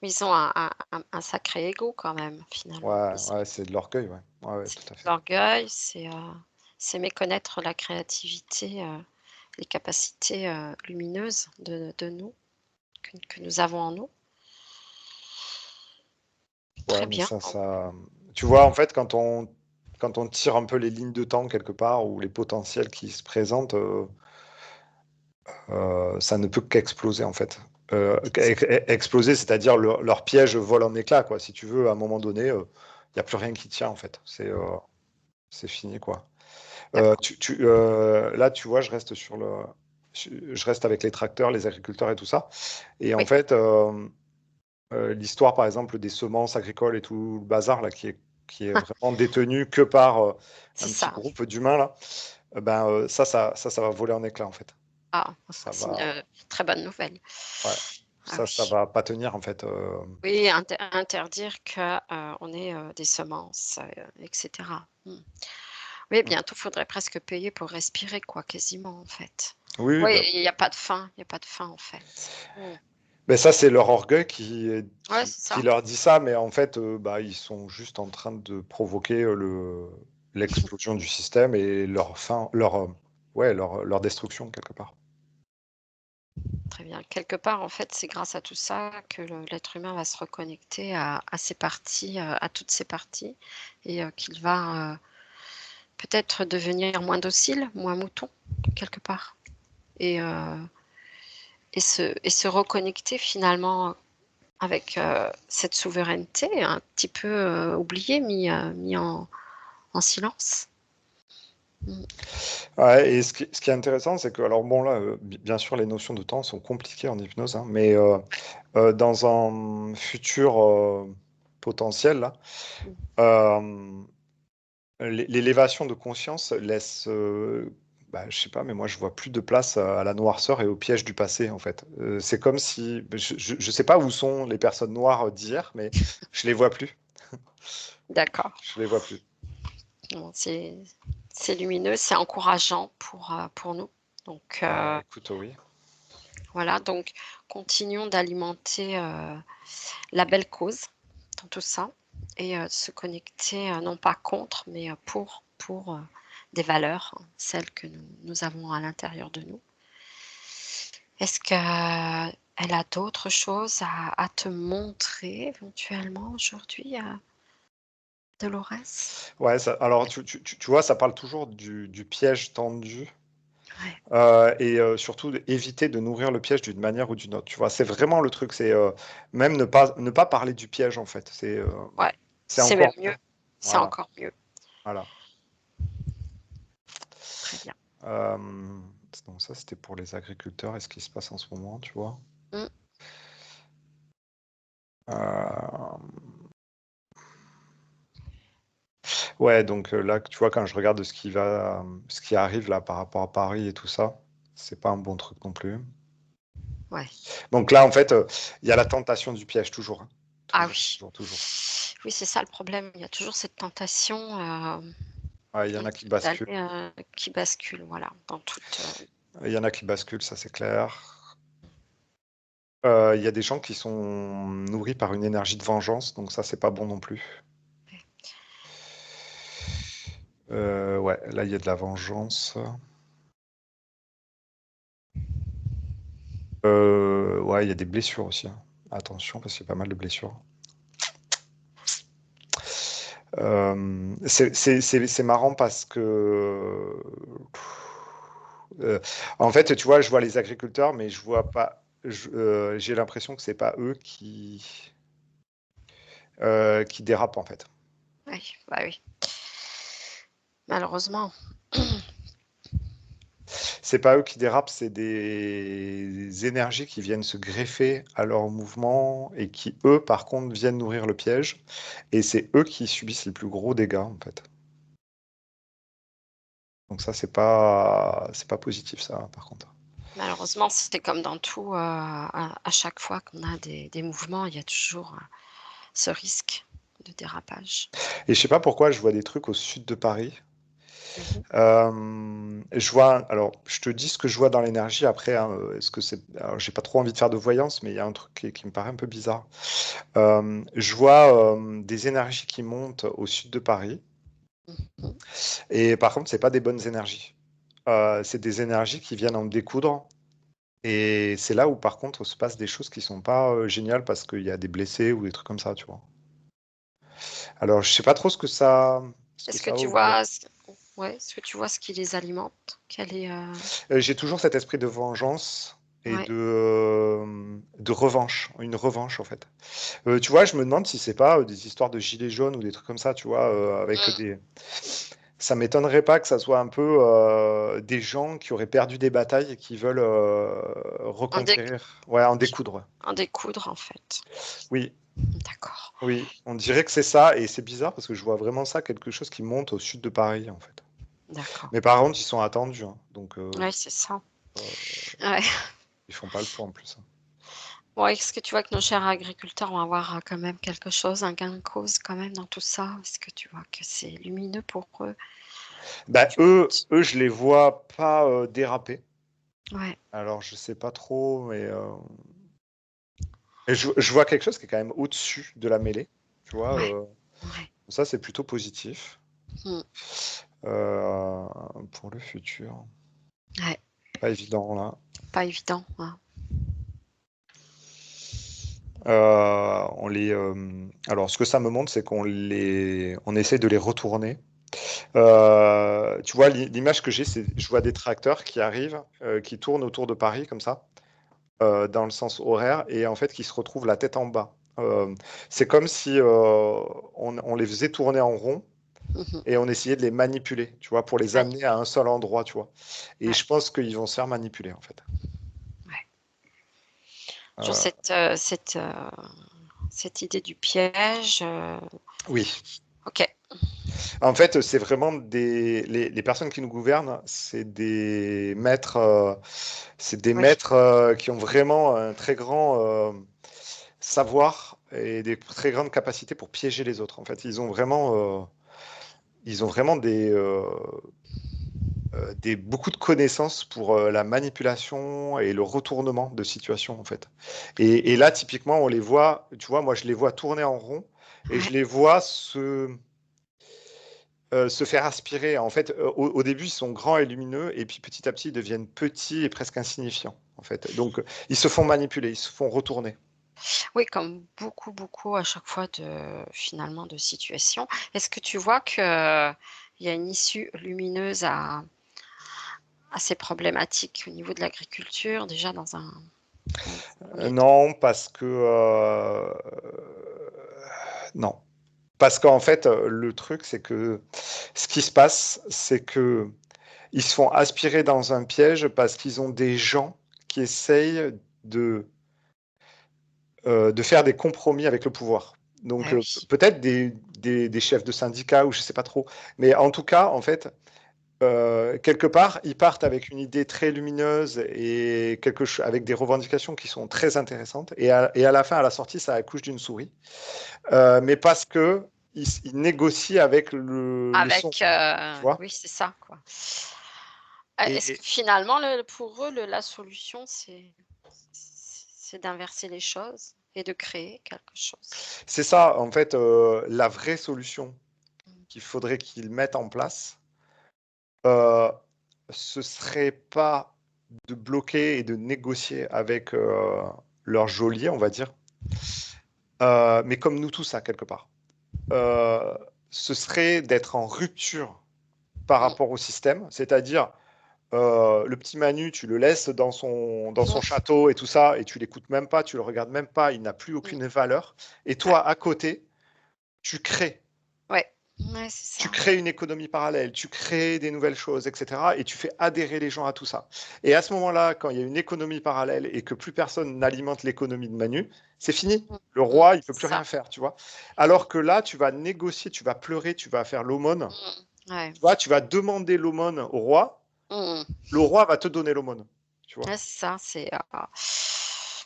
Mais ils ont un sacré ego quand même, finalement. Ouais, ouais, c'est de l'orgueil, ouais. Ouais, ouais, C'est tout à fait. l'orgueil, c'est méconnaître la créativité, les capacités, lumineuses de nous, que nous avons en nous. Ouais, Très mais bien. ça. Tu vois, en fait, quand on tire un peu les lignes de temps quelque part ou les potentiels qui se présentent, ça ne peut qu'exploser en fait. Exploser, c'est-à-dire leur piège vole en éclats, quoi. Si tu veux, à un moment donné, il n'y a plus rien qui tient en fait. C'est fini, quoi. D'accord. Là, tu vois, je reste avec les tracteurs, les agriculteurs et tout ça. Et en Oui, fait, l'histoire, par exemple, des semences agricoles et tout le bazar là, qui est vraiment détenu que par c'est un petit ça. groupe d'humains là, ben ça va voler en éclats en fait. Ah, Ça c'est une, va, très bonne nouvelle. ouais, Ah ça oui. va pas tenir en fait. Oui, interdire que, on ait, des semences, et cetera. Mmh. Oui, Mm. bientôt, faudrait presque payer pour respirer, quoi, quasiment, en fait. Oui, oui, Oui, bah, il y a pas de fin, il y a pas de fin, en fait. Mmh. ben ça c'est leur orgueil Ouais, c'est qui ça. leur dit ça, mais en fait, bah, ils sont juste en train de provoquer l'explosion du système et leur fin, ouais, leur destruction quelque part. Très bien. Quelque part, en fait, c'est grâce à tout ça que l'être humain va se reconnecter à ses parties, à toutes ses parties, et qu'il va, peut-être devenir moins docile, moins mouton, quelque part, et se reconnecter finalement avec, cette souveraineté un petit peu, oubliée, mis en silence. Mmh. Ouais, et ce qui est intéressant, c'est que, alors bon, là, bien sûr, les notions de temps sont compliquées en hypnose, hein, mais dans un futur potentiel, là, Mmh. euh, l'élévation de conscience laisse, bah, je sais pas, mais moi, je vois plus de place à la noirceur et au piège du passé, en fait. C'est comme si, je sais pas où sont les personnes noires d'hier, mais je les vois plus. D'accord. Je les vois plus. Bon, c'est lumineux, c'est encourageant pour nous. Donc, Bah, écoute, oui. voilà, donc continuons d'alimenter, la belle cause dans tout ça, et se connecter, non pas contre, mais pour des valeurs, hein, celles que nous avons à l'intérieur de nous. Est-ce qu'elle a d'autres choses à te montrer éventuellement aujourd'hui, Dolores? Ouais, alors tu vois, ça parle toujours du piège tendu. Ouais, Et surtout éviter de nourrir le piège d'une manière ou d'une autre, tu vois? C'est vraiment le truc, c'est, même ne pas parler du piège, en fait. ouais, C'est c'est même encore mieux, mieux. c'est Voilà, encore mieux. voilà. Très bien. Hem, donc ça, c'était pour les agriculteurs et ce qui se passe en ce moment, tu vois? Mmh. Hem, Ouais, donc là, tu vois, quand je regarde ce qui arrive là par rapport à Paris et tout ça, c'est pas un bon truc non plus. Ouais. Donc là, en fait, il y a la tentation du piège toujours, hein. Ah Toujours, oui. toujours, toujours. Oui, c'est ça le problème. Il y a toujours cette tentation, Ouais, il y en a qui basculent. d'aller, qui bascule, voilà, dans toute, Il y en a qui basculent, ça c'est clair. Il y a des gens qui sont nourris par une énergie de vengeance, donc ça c'est pas bon non plus. Ouais, là il y a de la vengeance. Ouais, il y a des blessures aussi, hein. Attention, parce qu'il y a pas mal de blessures. C'est marrant parce que en fait, tu vois, je vois les agriculteurs, mais je vois pas. J'ai l'impression que c'est pas eux qui dérapent en fait. oui, bah oui. Malheureusement. C'est pas eux qui dérapent, c'est des énergies qui viennent se greffer à leur mouvement et qui, eux, par contre, viennent nourrir le piège. Et c'est eux qui subissent les plus gros dégâts, en fait. Donc ça, c'est pas positif, ça, par contre. Malheureusement, c'est comme dans tout, à chaque fois qu'on a des mouvements, il y a toujours, ce risque de dérapage. Et je sais pas pourquoi je vois des trucs au sud de Paris. Mmh. Je vois, alors, je te dis ce que je vois dans l'énergie après, hein, est-ce que c'est, alors, j'ai pas trop envie de faire de voyance, mais il y a un truc qui me paraît un peu bizarre. Je vois des énergies qui montent au sud de Paris, Mmh. et par contre, c'est pas des bonnes énergies. C'est des énergies qui viennent en découdre, et c'est là où par contre se passent des choses qui sont pas géniales parce qu'il y a des blessés ou des trucs comme ça, tu vois. Alors, je sais pas trop ce que Est-ce que ça tu augure. vois ce Ouais, est-ce que tu vois ce qui les alimente? Quel est, J'ai toujours cet esprit de vengeance et ouais, de revanche, une revanche en fait. Tu vois, je me demande si c'est pas des histoires de gilets jaunes ou des trucs comme ça, tu vois, avec mmh, des. Ça m'étonnerait pas que ça soit un peu des gens qui auraient perdu des batailles et qui veulent en déc reconquérir, ouais, en découdre. Ouais. en découdre, en fait. Oui, D'accord, oui, on dirait que c'est ça et c'est bizarre parce que je vois vraiment ça, quelque chose qui monte au sud de Paris en fait. d'accord. Mais par contre, ils sont attendus, hein, donc Ouais, c'est ça. euh, Ouais. ils font pas le poids en plus, hein. Bon, est-ce que tu vois que nos chers agriculteurs vont avoir, quand même quelque chose, un gain de cause quand même dans tout ça? Est-ce que tu vois que c'est lumineux pour eux? Bah, Tu eux, je les vois pas déraper. Ouais, Alors, je sais pas trop, mais et je vois quelque chose qui est quand même au-dessus de la mêlée. Tu vois, ouais, ouais. ça, c'est plutôt positif Mmh. euh, pour le futur. Ouais, Pas évident là. pas évident, hein. Alors, ce que ça me montre, c'est on essaie de les retourner. Tu vois, l'image que j'ai, c'est je vois des tracteurs qui arrivent, qui tournent autour de Paris comme ça. Dans le sens horaire et en fait qui se retrouvent la tête en bas. C'est comme si on les faisait tourner en rond Mmh. et on essayait de les manipuler, tu vois, pour les Ouais, amener à un seul endroit, tu vois. Et ouais, je pense qu'ils vont se faire manipuler en fait. ouais. Toujours Euh, cette idée du piège, oui. OK. En fait, c'est vraiment les personnes qui nous gouvernent, c'est des Oui, maîtres qui ont vraiment un très grand savoir et des très grandes capacités pour piéger les autres. En fait, ils ont vraiment beaucoup de connaissances pour la manipulation et le retournement de situation, en fait. Et là, typiquement, on les voit, tu vois, moi, je les vois tourner en rond et je ouais, les vois se faire aspirer. En fait, au début, ils sont grands et lumineux, et puis petit à petit, ils deviennent petits et presque insignifiants, en fait. Donc, ils se font manipuler, ils se font retourner. oui, comme beaucoup, beaucoup à chaque fois finalement de situations. Est-ce que tu vois qu'il y a une issue lumineuse à ces problématiques au niveau de l'agriculture, déjà dans un 1er temps? Non, parce que non. Parce qu'en fait, le truc, c'est que ce qui se passe, c'est que ils se font aspirer dans un piège parce qu'ils ont des gens qui essayent de faire des compromis avec le pouvoir. Donc, Ah oui. peut-être des chefs de syndicats ou je sais pas trop. Mais en tout cas, en fait, quelque part, ils partent avec une idée très lumineuse et avec des revendications qui sont très intéressantes. Et à la fin, à la sortie, ça accouche d'une souris. Mais parce que ils négocient avec le son, Avec, tu vois. oui, c'est ça, quoi. Est-ce que Et finalement pour eux, la solution, c'est d'inverser les choses et de créer quelque chose? c'est ça, en fait, la vraie solution Mmh. qu'il faudrait qu'ils mettent en place, euh, ce serait pas de bloquer et de négocier avec leur geôlier, on va dire, mais comme nous tous, à quelque part. Euh, Ce serait d'être en rupture par Mmh. rapport au système, c'est-à-dire le petit Manu, tu le laisses dans son Mmh. château et tout ça, et tu l'écoutes même pas, tu le regardes même pas, il n'a plus Mmh. aucune valeur. Et Ouais. toi, à côté, tu crées. Ouais. Ouais, c'est Tu ça. crées une économie parallèle, tu crées des nouvelles choses, etc. Et tu fais adhérer les gens à tout ça. Et à ce moment-là, quand il y a une économie parallèle et que plus personne n'alimente l'économie de Manu, c'est fini. Mmh. Le Mmh. roi, il peut C'est plus ça. rien faire, tu vois. Alors que là, tu vas négocier, tu vas pleurer, tu vas faire l'aumône. Mmh. Ouais. Tu vois, tu vas demander l'aumône au roi. Mmh. Le roi va te donner l'aumône, tu vois. Ouais, c'est ça,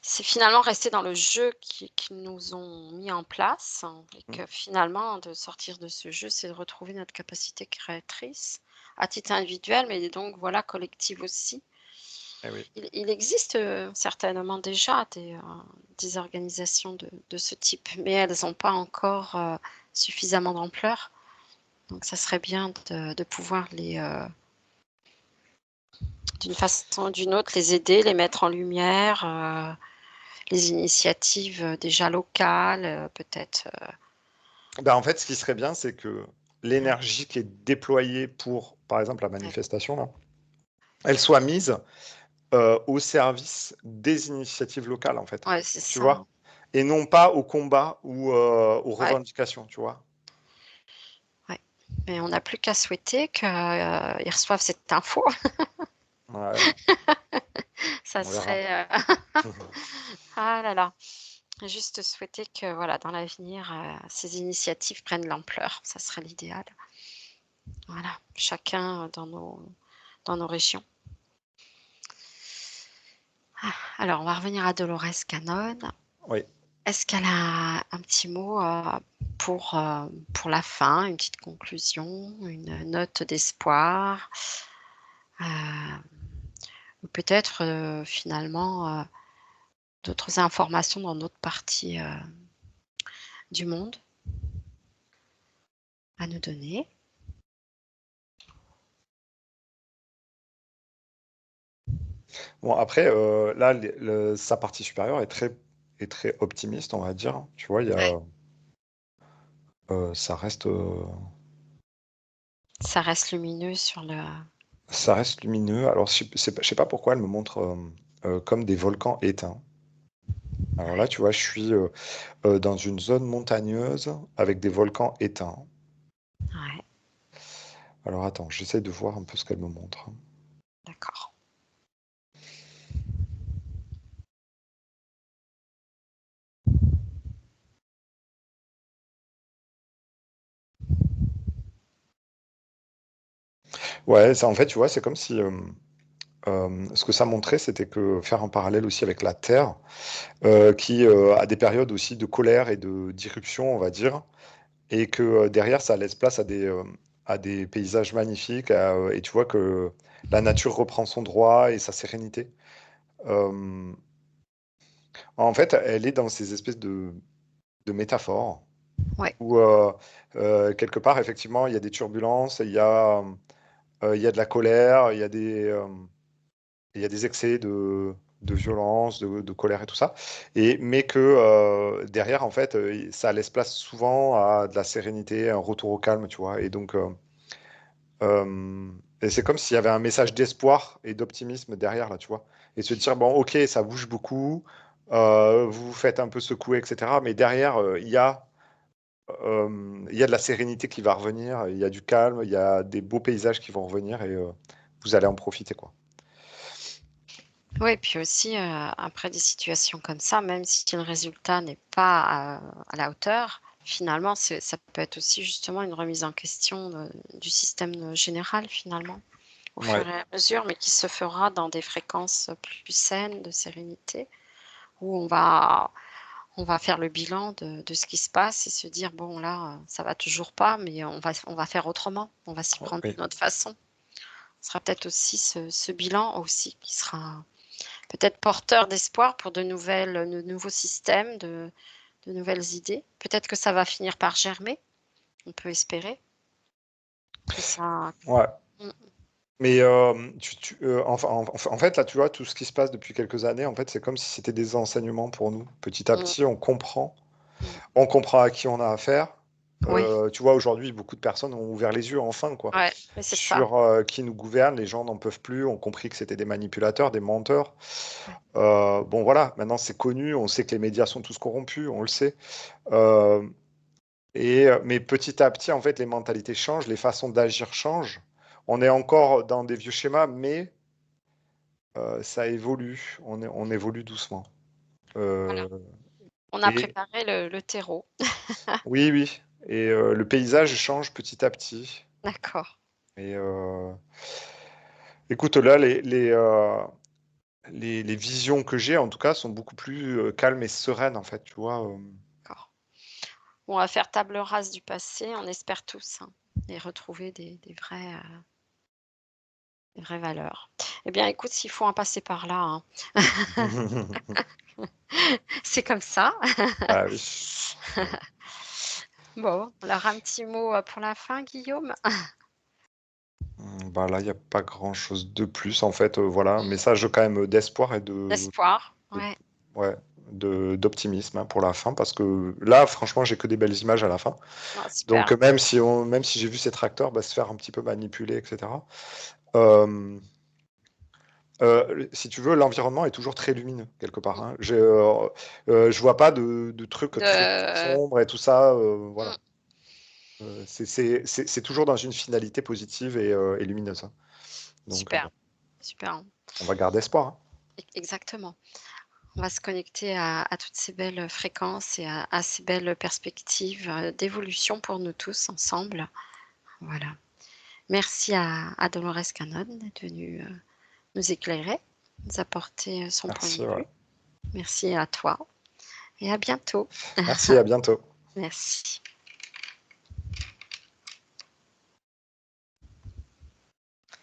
c'est finalement rester dans le jeu qu'ils nous ont mis en place, hein, et Mm. que finalement de sortir de ce jeu, c'est de retrouver notre capacité créatrice à titre individuel, mais donc voilà, collective aussi. Eh oui. Il existe, certainement déjà des organisations de ce type, mais elles ont pas encore, suffisamment d'ampleur. Donc ça serait bien de pouvoir d'une façon ou d'une autre, les aider, les mettre en lumière, les initiatives, déjà locales, peut-être, Ben, en fait, ce qui serait bien, c'est que l'énergie qui est déployée pour, par exemple, la ouais, manifestation, là, elle soit mise au service des initiatives locales, en fait. ouais, c'est Tu ça, vois? Et non pas au combat ou aux ouais, revendications, tu vois? ouais. Mais on n'a plus qu'à souhaiter qu'ils reçoivent cette info. Ouais, Ça on verra. serait, ah là là, juste souhaiter que voilà, dans l'avenir, ces initiatives prennent l'ampleur, ça serait l'idéal. Voilà, chacun dans nos régions. Alors on va revenir à Dolores Cannon. Oui. Est-ce qu'elle a un petit mot, pour la fin, une petite conclusion, une note d'espoir? Heu, ou peut-être, finalement, d'autres informations dans d'autres parties, du monde à nous donner? Bon, après, là, sa partie supérieure est très optimiste, on va dire. Tu vois, Ouais. ça reste, Ça reste lumineux sur le ça reste lumineux. Alors, je sais pas pourquoi elle me montre comme des volcans éteints. Alors là, ouais, tu vois, je suis dans une zone montagneuse avec des volcans éteints. ouais, Alors attends, j'essaie de voir un peu ce qu'elle me montre. d'accord. Ouais, ça, en fait, tu vois, c'est comme si ce que ça montrait, c'était que faire un parallèle aussi avec la Terre, qui a des périodes aussi de colère et d'irruption, on va dire, et que derrière, ça laisse place à des paysages magnifiques, et tu vois que la nature reprend son droit et sa sérénité. Euh, En fait, elle est dans ces espèces de métaphores Ouais, où, quelque part, effectivement, il y a des turbulences, il y a de la colère, il y a des excès de violence, de colère et tout ça. Mais que derrière, en fait, ça laisse place souvent à de la sérénité, un retour au calme, tu vois. Et donc, et c'est comme s'il y avait un message d'espoir et d'optimisme derrière, là, tu vois. Et se dire, bon, ok, ça bouge beaucoup, vous vous faites un peu secouer, etc. Mais derrière, il y a de la sérénité qui va revenir, il y a du calme, il y a des beaux paysages qui vont revenir et vous allez en profiter, quoi. Oui, puis aussi, après des situations comme ça, même si le résultat n'est pas à la hauteur, finalement, ça peut être aussi justement une remise en question du système général, finalement, au Ouais, fur et à mesure, mais qui se fera dans des fréquences plus saines, de sérénité, où on va faire le bilan de ce qui se passe et se dire: «Bon là, ça va toujours pas, mais on va faire autrement, on va s'y prendre oui. d'une autre façon». Ce sera peut-être aussi ce bilan aussi qui sera peut-être porteur d'espoir pour de nouveaux systèmes, de nouvelles idées. Peut-être que ça va finir par germer, on peut espérer que ça. Ouais. Mmh, Mais enfin, en fait, là, tu vois, tout ce qui se passe depuis quelques années, en fait, c'est comme si c'était des enseignements pour nous. Petit à mmh, petit, mmh. on comprend à qui on a affaire. Oui, Tu vois, aujourd'hui, beaucoup de personnes ont ouvert les yeux enfin, quoi, ouais, mais c'est ça. sur qui nous gouverne. Les gens n'en peuvent plus, ont compris que c'était des manipulateurs, des menteurs. Ouais, Bon, voilà, maintenant c'est connu, on sait que les médias sont tous corrompus, on le sait. Euh, mais petit à petit, en fait, les mentalités changent, les façons d'agir changent. On est encore dans des vieux schémas, mais ça évolue, on évolue doucement. voilà. Heu On a et préparé le terreau. oui, oui et le paysage change petit à petit D'accord, et écoute, là, les visions que j'ai, en tout cas, sont beaucoup plus, calmes et sereines, en fait, tu vois? d'accord. On va faire table rase du passé, on espère tous, hein, et retrouver des vraies valeurs. Eh bien, écoute, s'il faut en passer par là, hein, c'est comme ça. Bah, oui. Bon, alors un petit mot, pour la fin, Guillaume? Bah, là, il y a pas grand-chose de plus, en fait, voilà, un message quand même, d'espoir et D'espoir, de ouais. ouais, d'optimisme, hein, pour la fin parce que là, franchement, j'ai que des belles images à la fin. Ah Donc, super. même si j'ai vu ces tracteurs, bah, se faire un petit peu manipuler et cetera. Hem, si tu veux, l'environnement est toujours très lumineux quelque part, Mmh, hein. Je vois pas de trucs très de sombres et tout ça, mmh, voilà. C'est toujours dans une finalité positive et lumineuse, hein. Donc, super, bon, super. on va garder espoir, hein. Exactement. On va se connecter à toutes ces belles fréquences et à ces belles perspectives, d'évolution pour nous tous ensemble. Voilà. Merci à Dolores Cannon d'être venue, nous éclairer, nous apporter, son point de Merci, ouais. vue. Merci à toi et à bientôt. Merci, à bientôt. Merci.